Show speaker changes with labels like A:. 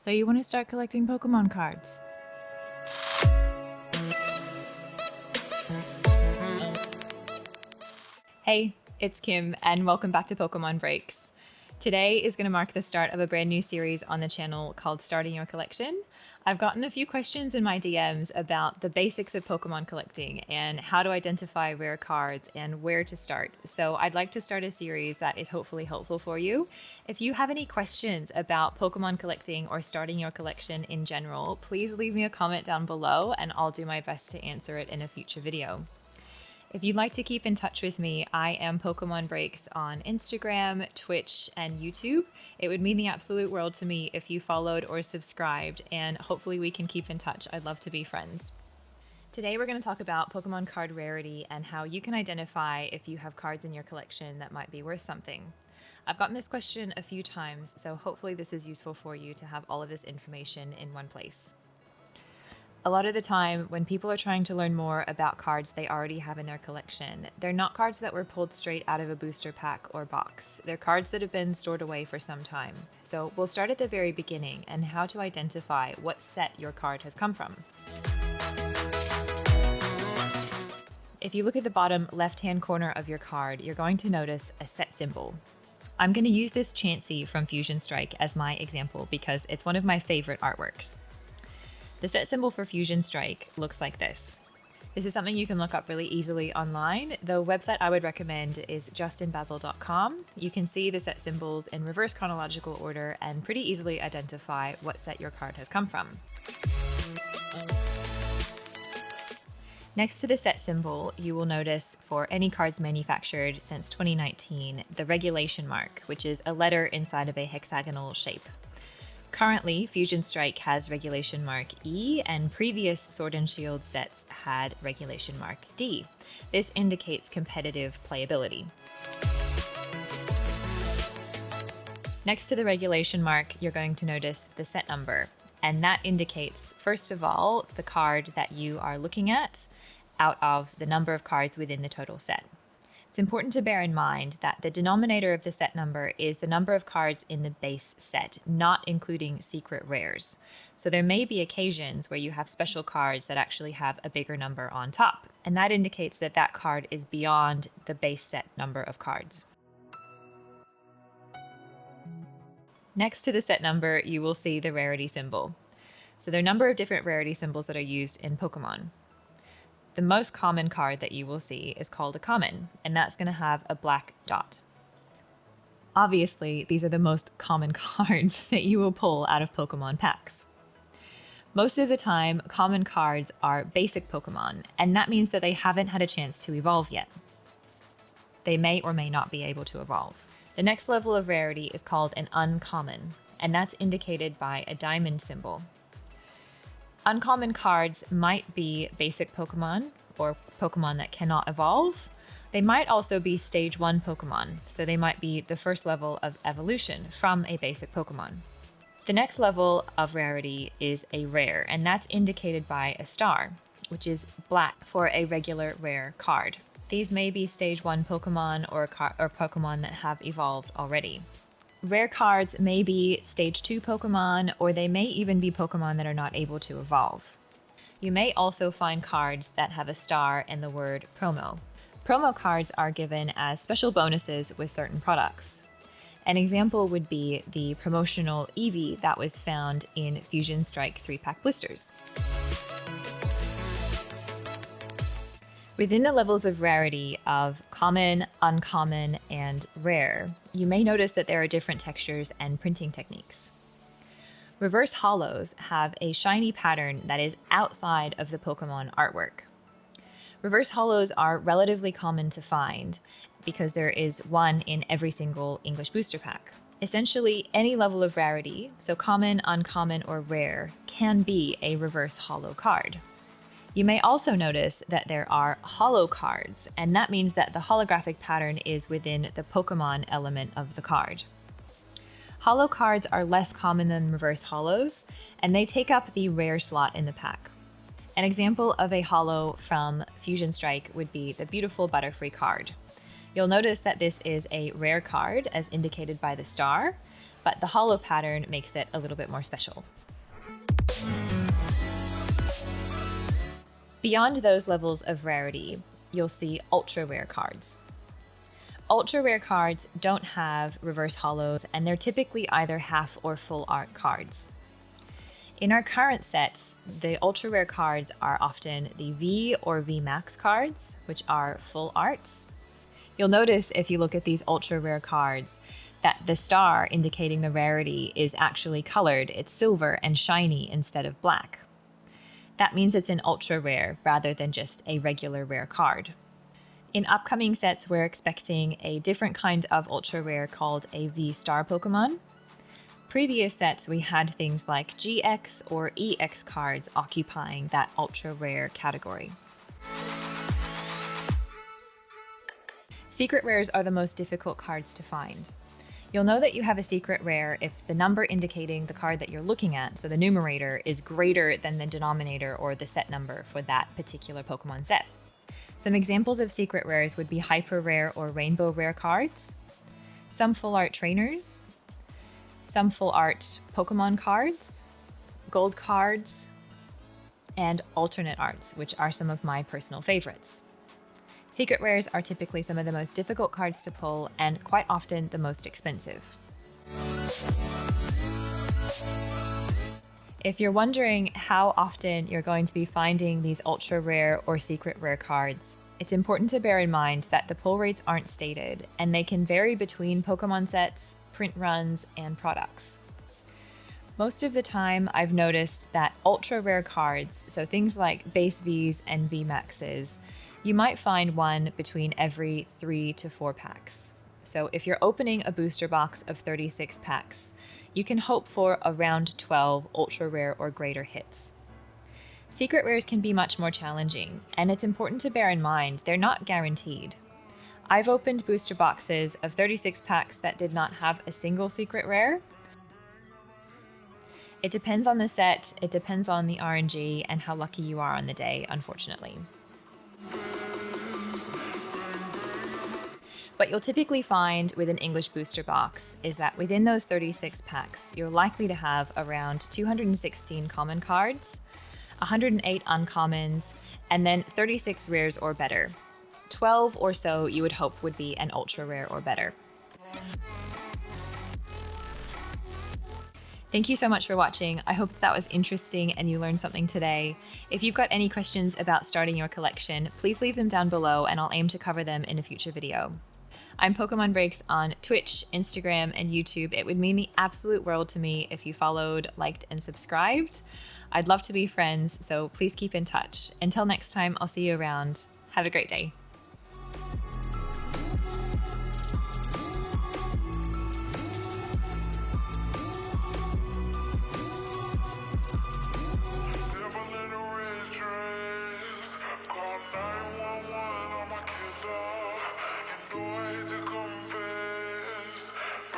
A: So you want to start collecting Pokemon cards? Hey, it's Kim and welcome back to Pokemon Breaks. Today is going to mark the start of a brand new series on the channel called Starting Your Collection. I've gotten a few questions in my DMs about the basics of Pokemon collecting and how to identify rare cards and where to start. So I'd like to start a series that is hopefully helpful for you. If you have any questions about Pokemon collecting or starting your collection in general, please leave me a comment down below and I'll do my best to answer it in a future video. If you'd like to keep in touch with me, I am Pokemon Breaks on Instagram, Twitch, and YouTube. It would mean the absolute world to me if you followed or subscribed, and hopefully we can keep in touch. I'd love to be friends. Today we're going to talk about Pokemon card rarity and how you can identify if you have cards in your collection that might be worth something. I've gotten this question a few times, so hopefully this is useful for you to have all of this information in one place. A lot of the time, when people are trying to learn more about cards they already have in their collection, they're not cards that were pulled straight out of a booster pack or box. They're cards that have been stored away for some time. So we'll start at the very beginning and how to identify what set your card has come from. If you look at the bottom left-hand corner of your card, you're going to notice a set symbol. I'm going to use this Chansey from Fusion Strike as my example because it's one of my favorite artworks. The set symbol for Fusion Strike looks like this. This is something you can look up really easily online. The website I would recommend is justinbasil.com. You can see the set symbols in reverse chronological order and pretty easily identify what set your card has come from. Next to the set symbol, you will notice for any cards manufactured since 2019, the regulation mark, which is a letter inside of a hexagonal shape. Currently, Fusion Strike has regulation mark E, and previous Sword and Shield sets had regulation mark D. This indicates competitive playability. Next to the regulation mark, you're going to notice the set number, and that indicates, first of all, the card that you are looking at out of the number of cards within the total set. It's important to bear in mind that the denominator of the set number is the number of cards in the base set, not including secret rares. So there may be occasions where you have special cards that actually have a bigger number on top, and that indicates that that card is beyond the base set number of cards. Next to the set number, you will see the rarity symbol. So there are a number of different rarity symbols that are used in Pokemon. The most common card that you will see is called a common, and that's going to have a black dot. Obviously, these are the most common cards that you will pull out of Pokemon packs. Most of the time, common cards are basic Pokemon, and that means that they haven't had a chance to evolve yet. They may or may not be able to evolve. The next level of rarity is called an uncommon, and that's indicated by a diamond symbol. Uncommon cards might be basic Pokemon or Pokemon that cannot evolve. They might also be stage 1 Pokemon, so they might be the first level of evolution from a basic Pokemon. The next level of rarity is a rare, and that's indicated by a star, which is black for a regular rare card. These may be stage 1 Pokemon or Pokemon that have evolved already. Rare cards may be stage 2 Pokemon, or they may even be Pokemon that are not able to evolve. You may also find cards that have a star and the word promo. Promo cards are given as special bonuses with certain products. An example would be the promotional Eevee that was found in Fusion Strike 3-pack blisters. Within the levels of rarity of common, uncommon, and rare, you may notice that there are different textures and printing techniques. Reverse holos have a shiny pattern that is outside of the Pokemon artwork. Reverse holos are relatively common to find because there is one in every single English booster pack. Essentially, any level of rarity, so common, uncommon, or rare, can be a reverse holo card. You may also notice that there are holo cards, and that means that the holographic pattern is within the Pokemon element of the card. Holo cards are less common than reverse holos, and they take up the rare slot in the pack. An example of a holo from Fusion Strike would be the beautiful Butterfree card. You'll notice that this is a rare card, as indicated by the star, but the hollow pattern makes it a little bit more special. Beyond those levels of rarity, you'll see ultra rare cards. Ultra rare cards don't have reverse hollows, and they're typically either half or full art cards. In our current sets, the ultra rare cards are often the V or V Max cards, which are full arts. You'll notice if you look at these ultra rare cards that the star indicating the rarity is actually colored. It's silver and shiny instead of black. That means it's an ultra rare rather than just a regular rare card. In upcoming sets, we're expecting a different kind of ultra rare called a V-Star Pokemon. Previous sets, we had things like GX or EX cards occupying that ultra rare category. Secret rares are the most difficult cards to find. You'll know that you have a secret rare if the number indicating the card that you're looking at, so the numerator, is greater than the denominator or the set number for that particular Pokemon set. Some examples of secret rares would be hyper rare or rainbow rare cards, some full art trainers, some full art Pokemon cards, gold cards, and alternate arts, which are some of my personal favorites. Secret rares are typically some of the most difficult cards to pull and quite often the most expensive. If you're wondering how often you're going to be finding these ultra rare or secret rare cards, it's important to bear in mind that the pull rates aren't stated and they can vary between Pokemon sets, print runs, and products. Most of the time, I've noticed that ultra rare cards, so things like base Vs and V Maxes, you might find one between every 3 to 4 packs. So if you're opening a booster box of 36 packs, you can hope for around 12 ultra rare or greater hits. Secret rares can be much more challenging, and it's important to bear in mind they're not guaranteed. I've opened booster boxes of 36 packs that did not have a single secret rare. It depends on the set, it depends on the RNG, and how lucky you are on the day, unfortunately. What you'll typically find with an English booster box is that within those 36 packs, you're likely to have around 216 common cards, 108 uncommons, and then 36 rares or better. 12 or so you would hope would be an ultra rare or better. Thank you so much for watching. I hope that was interesting and you learned something today. If you've got any questions about starting your collection, please leave them down below and I'll aim to cover them in a future video. I'm Pokemon Breaks on Twitch, Instagram, and YouTube. It would mean the absolute world to me if you followed, liked, and subscribed. I'd love to be friends, so please keep in touch. Until next time, I'll see you around. Have a great day.